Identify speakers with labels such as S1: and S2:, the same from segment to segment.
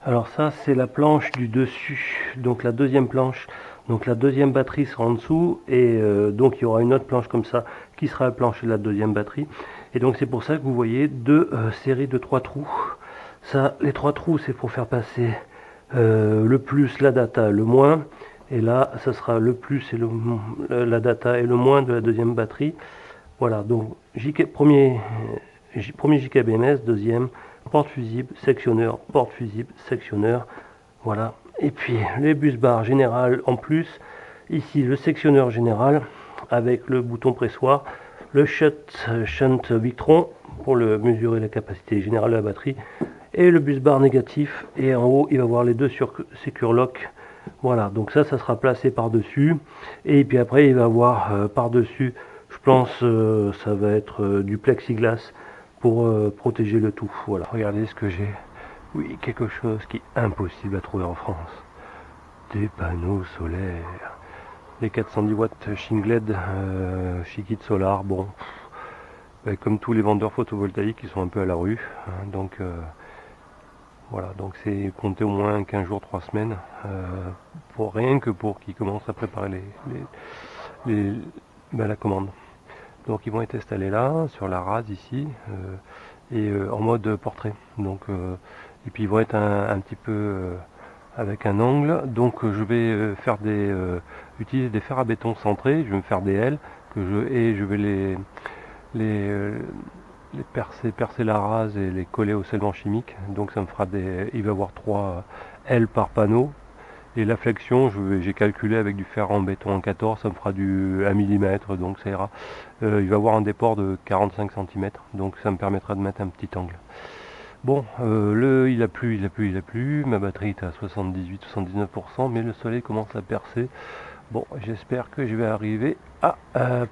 S1: Alors ça c'est la planche du dessus, donc la deuxième planche, donc la deuxième batterie sera en dessous et donc il y aura une autre planche comme ça qui sera la planche de la deuxième batterie. Et donc c'est pour ça que vous voyez deux séries de 3 trous. Ça, les 3 trous c'est pour faire passer le plus, la data, le moins. Et là ça sera le plus et la data et le moins de la deuxième batterie. Voilà, donc premier JKBMS, deuxième porte fusible, sectionneur, voilà. Et puis les bus bars général en plus, ici le sectionneur général avec le bouton pressoir, le shunt Victron pour mesurer la capacité générale de la batterie, et le bus bar négatif, et en haut il va avoir les deux Secure Lock. Voilà, donc ça sera placé par dessus, et puis après il va avoir par dessus, je pense ça va être du plexiglas pour protéger le tout. Voilà, regardez ce que j'ai. Oui, quelque chose qui est impossible à trouver en France. Des panneaux solaires. Les 410 watts Shingled Chiquit Solar, bon, comme tous les vendeurs photovoltaïques, ils sont un peu à la rue, hein, donc voilà, donc c'est compter au moins 15 jours, 3 semaines, pour rien que pour qu'ils commencent à préparer la commande. Donc ils vont être installés là, sur la rase ici, et en mode portrait. Donc, et puis ils vont être un petit peu avec un angle. Donc je vais faire utiliser des fers à béton centrés. Je vais me faire des ailes et je vais les percer la rase et les coller au scellement chimique. Donc ça me fera il va y avoir 3 ailes par panneau. Et la flexion, j'ai calculé avec du fer en béton en 14, ça me fera du 1 mm, donc ça ira. Il va avoir un déport de 45 cm, donc ça me permettra de mettre un petit angle. Bon, il a plu, ma batterie est à 78-79%, mais le soleil commence à percer. Bon, j'espère que je vais arriver à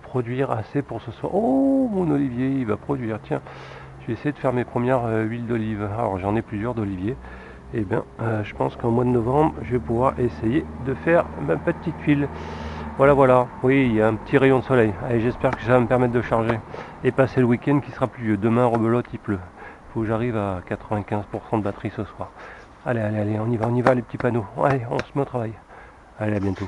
S1: produire assez pour ce soir. Oh, mon olivier, il va produire, tiens. Je vais essayer de faire mes premières huiles d'olive. Alors j'en ai plusieurs d'olivier. Et bien, je pense qu'en mois de novembre, je vais pouvoir essayer de faire ma petite huile. Voilà, voilà. Oui, il y a un petit rayon de soleil. Allez, j'espère que ça va me permettre de charger et passer le week-end qui sera pluvieux. Demain, rebelote, il pleut. Il faut que j'arrive à 95% de batterie ce soir. Allez, allez, allez, on y va les petits panneaux. Allez, on se met au travail. Allez, à bientôt.